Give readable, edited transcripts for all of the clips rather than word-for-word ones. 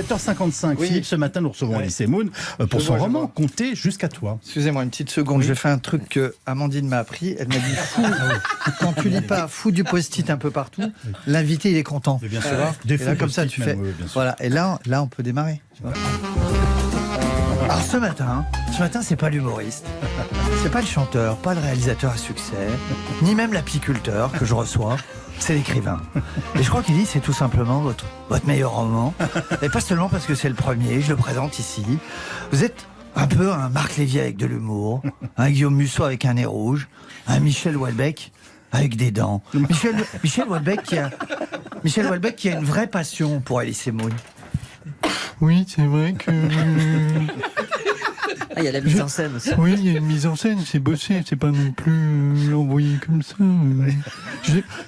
7h55, Oui. Philippe, ce matin, nous recevons Elie Semoun pour son roman Compter jusqu'à toi. Excusez-moi une petite seconde, je fais un truc que Amandine m'a appris. Elle m'a dit fou, quand tu lis pas fou du post-it un peu partout, l'invité il est content. Bien sûr. Tu vois Des et faux là, comme ça post-it tu fais. même, oui, bien sûr. Voilà, et là on peut démarrer. Tu vois. Alors ce matin, c'est pas l'humoriste, c'est pas le chanteur, pas le réalisateur à succès, ni même l'apiculteur que je reçois. C'est l'écrivain. Et je crois qu'il dit c'est tout simplement votre meilleur roman. Et pas seulement parce que c'est le premier, je le présente ici. Vous êtes un peu un Marc Lévy avec de l'humour, un Guillaume Musso avec un nez rouge, un Michel Houellebecq avec des dents. Michel Houellebecq qui a une vraie passion pour Elie Semoun. Oui, c'est vrai que... Il y a la mise en scène aussi. Oui, il y a une mise en scène, c'est bossé, c'est pas non plus envoyé comme ça.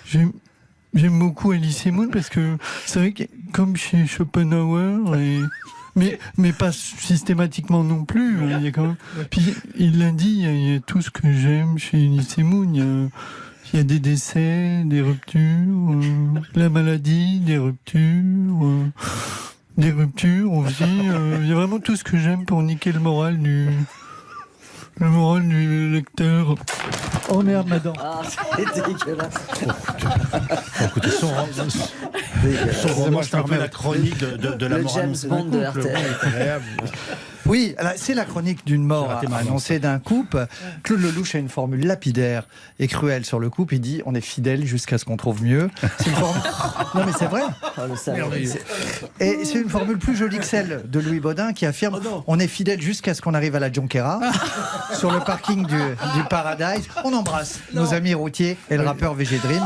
J'aime beaucoup Elie Semoun parce que c'est vrai que comme chez Schopenhauer, mais pas systématiquement non plus. Il y a quand même... Puis il l'a dit, il y a tout ce que j'aime chez Elie Semoun. Il y a des décès, des ruptures, la maladie, des ruptures... Des ruptures aussi. Il y a vraiment tout ce que j'aime pour niquer le moral du lecteur. Oh merde, madame. Ah, c'est dégueulasse. Écoutez, son roman, c'est un peu la chronique de la Le mort James annoncée Bond d'un de couple. RTL. Oui, c'est la chronique d'une mort raté ma annoncée d'un couple. Claude Lelouch a une formule lapidaire et cruelle sur le couple. Il dit on est fidèle jusqu'à ce qu'on trouve mieux. C'est une formule... Non mais c'est vrai. Oh, le salaud. Et c'est une formule plus jolie que celle de Louis Baudin qui affirme on est fidèle jusqu'à ce qu'on arrive à la Junquera, sur le parking du Paradise. On embrasse nos amis routiers et le rappeur VG Dream.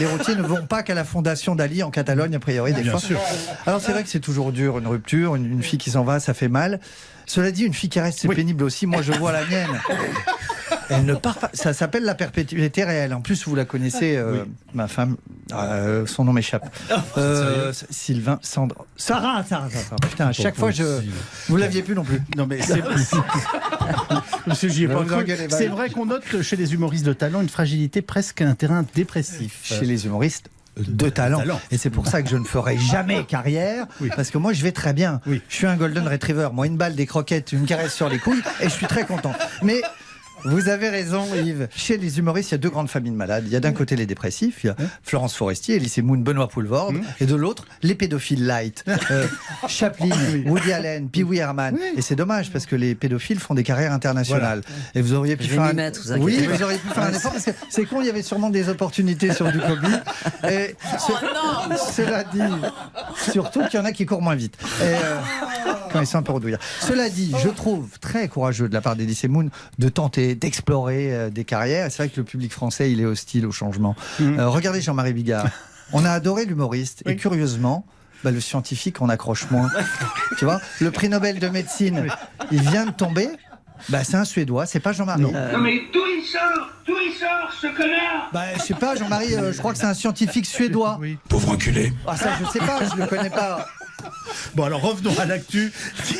Les routiers ne vont pas qu'à la fondation d'Ali en Catalogne, a priori, des Bien fois. sûr. Alors c'est vrai que c'est toujours dur, une rupture, une fille qui s'en va, ça fait mal. Cela dit, une fille qui reste, c'est pénible aussi. Moi, je vois la mienne. Elle ne part pas. Ça s'appelle la perpétuité réelle. En plus, vous la connaissez, ma femme. Son nom m'échappe. Sylvain, Sandra. Sarah. Putain, à chaque fois, vous l'aviez plus non plus. Non mais c'est... Monsieur, j'y ai pas Vous cru. engueulez, C'est vrai qu'on note chez les humoristes de talent une fragilité presque un terrain dépressif. Chez les humoristes de talent. Et c'est pour ça que je ne ferai jamais carrière, parce que moi je vais très bien. Oui. Je suis un golden retriever. Moi, une balle, des croquettes, une caresse sur les couilles, et je suis très content. Mais vous avez raison, Yves. Chez les humoristes, il y a deux grandes familles de malades. Il y a d'un côté les dépressifs, il y a Florence Foresti, Elie Semoun, Benoît Poelvoorde, et de l'autre, les pédophiles light. Chaplin, Woody Allen, Pee Wee Herman. Et c'est dommage, parce que les pédophiles font des carrières internationales. Et vous auriez pu Je vais faire m'y mettre, vous inquiétez Oui, pas. vous auriez pu faire un effort, parce que c'est con, il y avait sûrement des opportunités sur du Covid. Et cela dit, surtout qu'il y en a qui courent moins vite. Et, quand ils sont un peu redouillards. Cela dit, je trouve très courageux de la part d'Elie Semoun de tenter d'explorer des carrières. C'est vrai que le public français, il est hostile au changement. Regardez Jean-Marie Bigard. On a adoré l'humoriste. Et curieusement, le scientifique, on accroche moins. Tu vois, le prix Nobel de médecine, il vient de tomber. C'est un Suédois, c'est pas Jean-Marie. Non mais d'où il sort ce connard? Je sais pas, Jean-Marie, je crois que c'est un scientifique suédois. Pauvre enculé. Ah ça, je sais pas, je le connais pas. Bon alors revenons à l'actu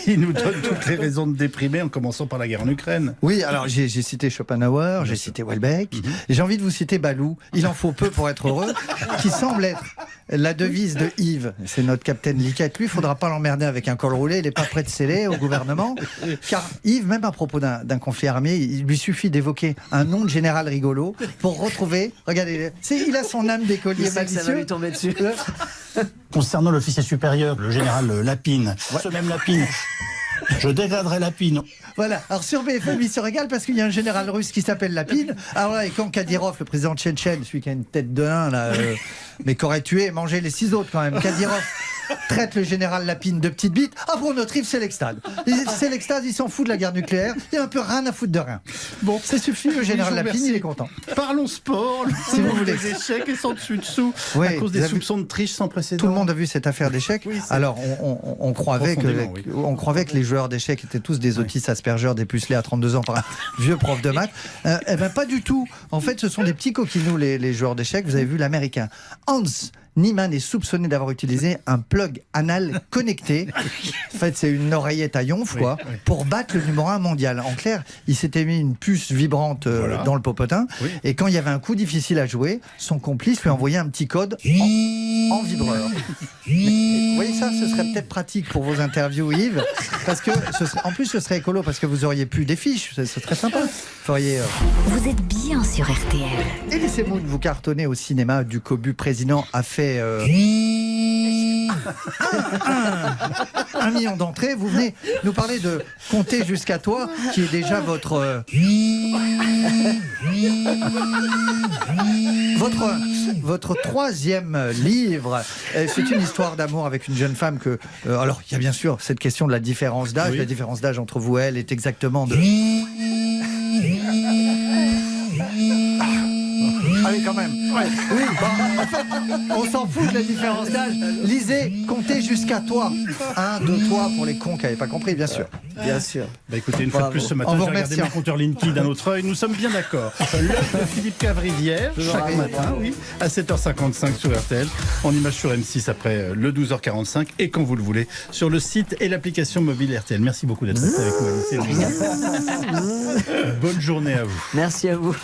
qui nous donne toutes les raisons de déprimer en commençant par la guerre en Ukraine. Oui, alors j'ai cité Schopenhauer, j'ai cité Houellebecq, et j'ai envie de vous citer Balou, il en faut peu pour être heureux, qui semble être la devise de Yves. C'est notre capitaine Liquette. Lui, il ne faudra pas l'emmerder avec un col roulé, il n'est pas prêt de sceller au gouvernement. Car Yves, même à propos d'un conflit armé, il lui suffit d'évoquer un nom de général rigolo pour retrouver, regardez, il a son âme d'écolier Ça va malicieux. lui tomber dessus. Concernant l'officier supérieur, le général Lapine, ce même Lapine, je dégraderai Lapine. Voilà, alors sur BFM, il se régale parce qu'il y a un général russe qui s'appelle Lapine. Alors là, et quand Kadyrov, le président tchétchène, celui qui a une tête de nain, là, mais qui aurait tué et mangé les 6 autres quand même, Kadyrov traite le général Lapine de petite bite. Ah, pour notre Yves, c'est l'extase. C'est l'extase, il s'en fout de la guerre nucléaire, il a un peu rien à foutre de rien. Bon, c'est suffit, le général Lapine, il est content. Parlons sport, Si vous voulez. des échecs et sans dessus-dessous, Oui, à cause vous des avez vu- soupçons de triche sans précédent. Tout le monde a vu cette affaire d'échecs. Oui, c'est- Alors, on croyait Profondément, on croyait que les joueurs d'échecs étaient tous des autistes aspergeurs dépucelés à 32 ans par un vieux prof de maths. Eh ben, pas du tout. En fait, ce sont des petits coquinous, les joueurs d'échecs. Vous avez vu l'américain Hans Nima n'est soupçonné d'avoir utilisé un plug anal connecté. En fait, c'est une oreillette à yonf, quoi, oui. pour battre le numéro 1 mondial. En clair, il s'était mis une puce vibrante Voilà. dans le popotin. Oui. Et quand il y avait un coup difficile à jouer, son complice lui envoyait un petit code en vibreur. Vous voyez ça, ce serait peut-être pratique pour vos interviews, Yves, parce que en plus ce serait écolo parce que vous auriez plus des fiches, ce serait sympa. Vous feriez, Vous êtes bien sur RTL. Elie Semoun, vous cartonnez au cinéma. Du Cobu président a fait 1 million d'entrées. Vous venez nous parler de Compter jusqu'à toi, qui est déjà votre 3e livre. C'est une histoire d'amour avec une jeune femme que... alors, il y a bien sûr cette question de la différence d'âge. Oui. La différence d'âge entre vous et elle est exactement de... Allez, quand même. Oui, bon, en fait, on s'en fout de la différence d'âge. Lisez, Comptez jusqu'à toi. 1, 2, 3 pour les cons qui n'avaient pas compris, bien sûr. Bien sûr. Bah écoutez, une fois de plus ce En matin, vous j'ai regardé remerciant. mon compteur Linky d'un autre œil. Nous sommes bien d'accord. L'œuvre de Philippe Cavrivière, chaque matin, oui, à 7h55 sur RTL, en image sur M6 après le 12h45 et quand vous le voulez, sur le site et l'application mobile RTL. Merci beaucoup d'être resté avec nous, Alice. Bonne journée à vous. Merci à vous.